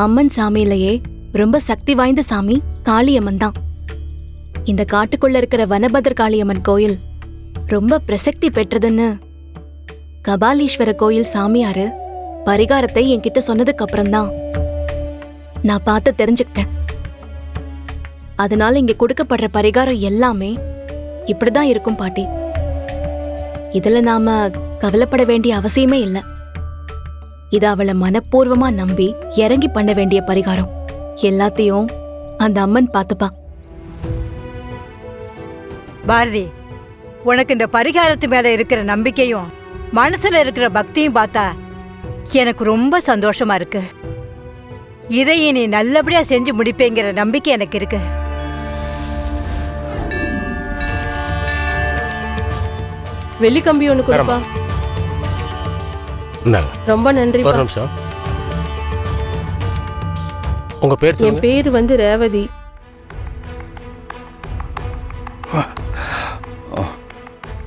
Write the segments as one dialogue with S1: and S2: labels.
S1: அம்மன் சாமியிலேயே ரொம்ப சக்தி வாய்ந்த சாமி காளியம்மன் தான். இந்த காட்டுக்குள்ள இருக்கிற வனபத்ர காளியம்மன் கோயில் ரொம்ப பிரசக்தி பெற்றதுன்னு கபாலீஸ்வர கோயில் சாமியாரு பரிகாரத்தை என்கிட்ட சொன்னதுக்கு அப்புறம்தான் நான் பார்த்து தெரிஞ்சுக்கிட்டேன். அதனால இங்க கொடுக்கப்படுற பரிகாரம் எல்லாமே இப்படிதான் இருக்கும் பாட்டி. இதுல நாம கவலைப்பட வேண்டிய அவசியமே இல்லை. இது அவளை மனப்பூர்வமா நம்பி இறங்கி பண்ண வேண்டிய பரிகாரம். எல்லாத்தையும் அந்த அம்மன் பார்த்துப்பா.
S2: பாரதி, உனக்கு இந்த பரிகாரத்து மேல இருக்கிற நம்பிக்கையும் மனசுல இருக்கிற பக்தியும் பார்த்தா எனக்கு ரொம்ப சந்தோஷமா இருக்கு. இதை நீ நல்லபடியா செஞ்சு முடிப்பேங்கிற நம்பிக்கை எனக்கு இருக்கு.
S3: வெள்ளிக்கம்பி ஒன்று கொடுப்பா. ரொம்ப நன்றி.
S4: ஒரு நிமிஷம். உங்க பேர்?
S3: என் பேர் ரேவதி.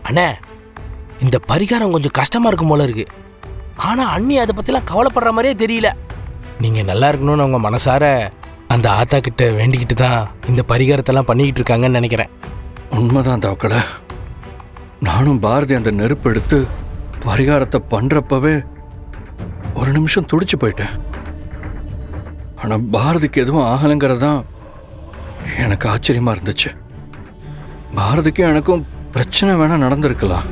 S5: அண்ணே, இந்த பரிகாரம் கொஞ்சம் கஷ்டமா இருக்கும் போல இருக்கு. ஆனா அண்ணி அதை பத்திலாம் கவலைப்படுற மாதிரியே தெரியல. நீங்க நல்லா இருக்கணும்னு அவங்க மனசார அந்த ஆத்தா கிட்ட வேண்டிக்கிட்டு தான் இந்த பரிகாரத்தெல்லாம் பண்ணிக்கிட்டு இருக்காங்கன்னு நினைக்கிறேன்.
S6: உண்மைதான் தவக்கல. நானும் பாரதி அந்த நெருப்பு எடுத்து பரிகாரத்தை பண்றப்பவே ஒரு நிமிஷம் துடிச்சு போயிட்டேன். ஆனா பாரதிக்கு எதுவும் ஆகலைங்கிறது தான் எனக்கு ஆச்சரியமா இருந்துச்சு. பாரதிக்கும் எனக்கும் பிரச்சனை வேணா நடந்திருக்கலாம்.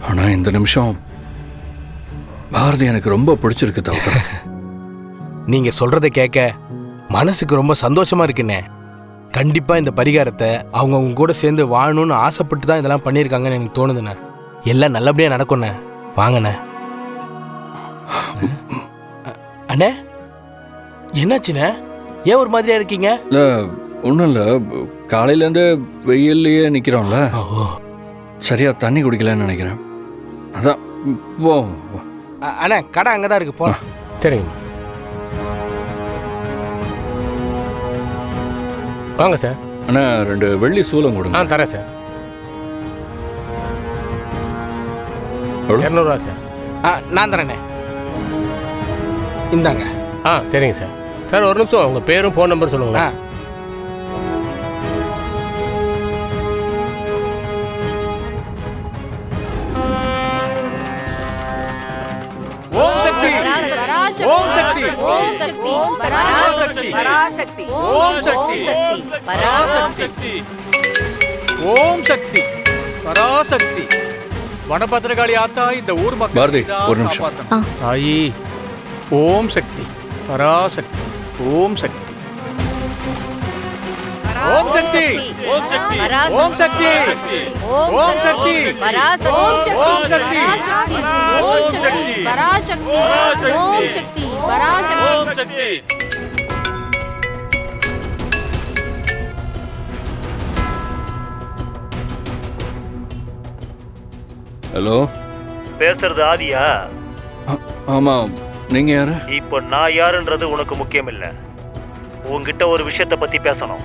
S6: ஆனா இந்த நிமிஷம் பாரதி எனக்கு ரொம்ப பிடிச்சிருக்கு தவக்கல.
S5: நீங்க சொல்றதை கேட்க மனசுக்கு ரொம்ப சந்தோஷமா இருக்குண்ணே. கண்டிப்பா இந்த பரிகாரத்தை அவங்க கூட சேர்ந்து வாழணும்னு ஆசைப்பட்டு தான் இதெல்லாம் பண்ணியிருக்காங்கன்னு எனக்கு தோணுதுண்ணே. எல்லாம் நல்லபடியா நடக்கும்ண்ணே. வாங்கண்ணே. அண்ணே, என்னாச்சுண்ணே? ஏன் ஒரு மாதிரியா இருக்கீங்க?
S6: இல்ல ஒன்றும் இல்லை, காலையிலேருந்து வெயில்லையே நிற்கிறோம்ல, சரியா தண்ணி குடிக்கலன்னு நினைக்கிறேன். அதான் போ.
S5: அண்ணே, கடை அங்கே தான் இருக்கு, போகலாம்.
S4: சரிங்க, வாங்க சார்.
S6: அண்ணா 2 வெள்ளி சூலம் கொடுங்க.
S4: தரேன் சார். 200 ரூபா சார்.
S5: நான் தரேண்ணே, இந்தாங்க.
S4: சரிங்க சார். சார் ஒரு நிமிஷம், உங்கள் பேரும் ஃபோன் நம்பர் சொல்லுங்களா?
S7: ஓம் சக்தி, ஓம் சக்தி, ஓம் சக்தி, பராசக்தி, பராசக்தி, ஓம் சக்தி, பராசக்தி, ஓம் சக்தி, பராசக்தி. வனபத்ரகாளி ஆத்தா இந்த ஊர் மக்கள்
S6: பாரதி ஒரு நிமிஷம்.
S7: தாயி, ஓம் சக்தி, பராசக்தி, ஓம் சக்தி, ஓம் சக்தி, ஓம் சக்தி, ஓம் சக்தி, ஓம் சக்தி, பராசக்தி, ஓம் சக்தி, ஓம் சக்தி, பராசக்தி, ஓம் சக்தி, பராசக்தி, ஓம் சக்தி.
S6: ஹலோ,
S8: பேசுறது ஆதியா?
S6: ஆமா, நீங்க யாரு?
S8: இப்போ நான் யாருன்றது உனக்கு முக்கியம் இல்ல. உங்ககிட்ட ஒரு விஷயத்தை பத்தி பேசணும்.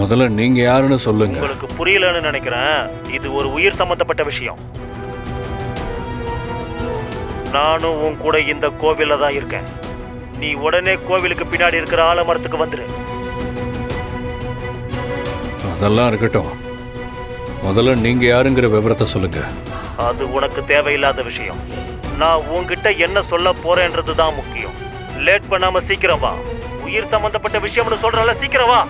S6: முதல்ல நீங்க யாருன்னு சொல்லுங்க.
S8: உங்களுக்கு புரியலன்னு நினைக்கிறேன். இது ஒரு உயிர் சம்பந்தப்பட்ட விஷயம். நானும் உன் கூட இந்த கோவில்ல தான் இருக்கேன். நீ உடனே கோவிலுக்கு பின்னாடி இருக்கிற ஆலமரத்துக்கு வந்துரு.
S6: அதெல்லாம் இருக்கட்டும், முதல்ல நீங்க யாருங்கிற விவரத்தை சொல்லுங்க.
S8: அது உனக்கு தேவையில்லாத விஷயம். நான் உன்கிட்ட என்ன சொல்ல போறேன்றது தான் முக்கியம். லேட் பண்ணாம சீக்கிரம் வா. உயிர் சம்பந்தப்பட்ட விஷயம்னு சொல்றல, சீக்கிரம் வா.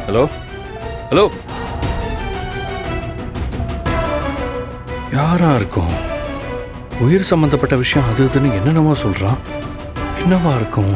S6: ஹலோ ஹலோ, யாரா இருக்கும்? உயிர் சம்பந்தப்பட்ட விஷயம் அது இதுன்னு என்னென்னவோ சொல்றான். என்னவா இருக்கும்?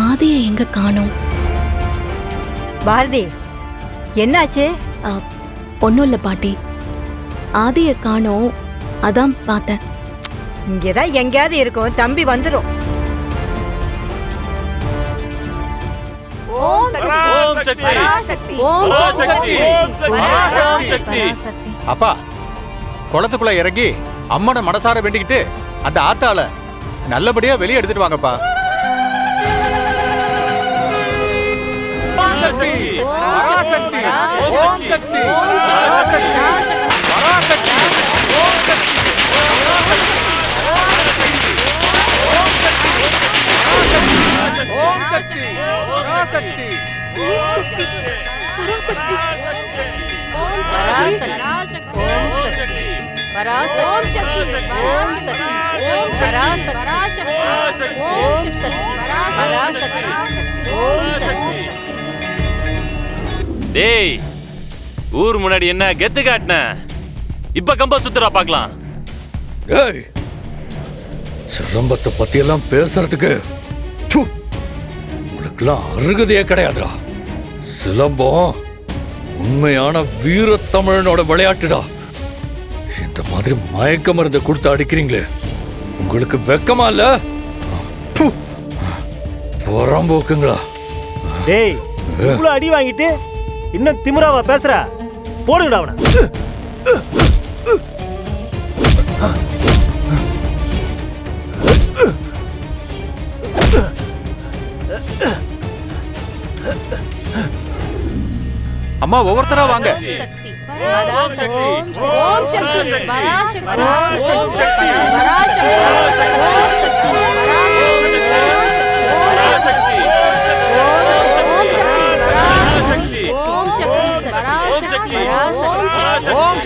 S1: ஆதியை எங்க காணோம்?
S2: பாரதி, என்னாச்சு?
S1: ஒன்றும் இல்லை பாட்டி, ஆதியை காணோம், அதான் பார்த்தேன்.
S2: இங்கதான் எங்கேயாவது இருக்கும், தம்பி வந்துடும்.
S7: ஓம் சக்தி பராசக்தி ஓம் சக்தி பராசக்தி.
S9: அப்பா, குளத்துக்குள்ள இறங்கி அம்மனை மனசார வேண்டிக்கிட்டு அந்த ஆத்தால நல்லபடியா வெளியே எடுத்துட்டு வாங்கப்பா. பராசக்தி பராசக்தி ஓம் சக்தி பராசக்தி பராசக்தி ஓம் சக்தி ஓம் சக்தி பராசக்தி
S7: ஓம் சக்தி
S10: டேய், ஊர் முன்னாடி என்ன கெத்து காட்டின, இப்ப கம்ப சுத்துறா பாக்கலாம்.
S6: ஏய், சிலம்பத்தை பத்தி எல்லாம் பேசுறதுக்கு உனக்குலாம் அருகதையே கிடையாதுடா. சிலம்பம் உண்மையான வீரத்தமிழனோட விளையாட்டுடா. இந்த மாதிரி மயக்க மருந்து கொடுத்து அடிக்கிறீங்களே, உங்களுக்கு வெக்கமா இல்ல? புறம்போக்குங்களா?
S11: டேய், இவ்வளவு அடி வாங்கிட்டு இன்னும் திமிராவா பேசுற? போடுங்கடா அவனை.
S9: அம்மா, ஒவ்வொருத்தரா வாங்க.
S7: ஓம் சக்தி பராசக்தி ஓம் சக்தி பராசக்தி ஓம் சக்தி ஓம்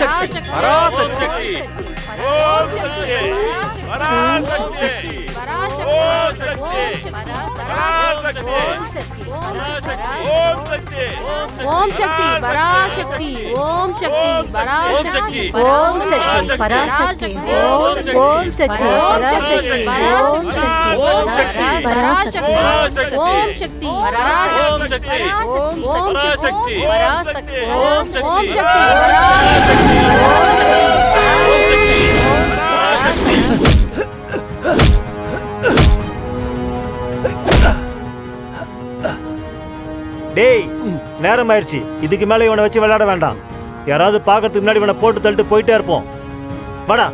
S7: சக்தி பராசக்தி
S9: ஓம் சக்தி பராசக்தி
S7: ஓம் சக்தி பராசக்தி ஓம் சக்தி பராசக்தி ஓம் சக்தி பராசக்தி
S2: ஓம் சக்தி பராசக்தி ஓம் சக்தி பராசக்தி
S7: ஓம் சக்தி பராசக்தி ஓம் சக்தி பராசக்தி ஓம் சக்தி பராசக்தி ஓம் சக்தி
S11: டேய், நேரம் ஆயிடுச்சு. இதுக்கு மேல இவனை வச்சு விளையாட வேண்டாம். யாராவது பாக்கிறதுக்கு முன்னாடி இவனை போட்டு தள்ளிட்டு போயிட்டே இருப்போம். வாடா.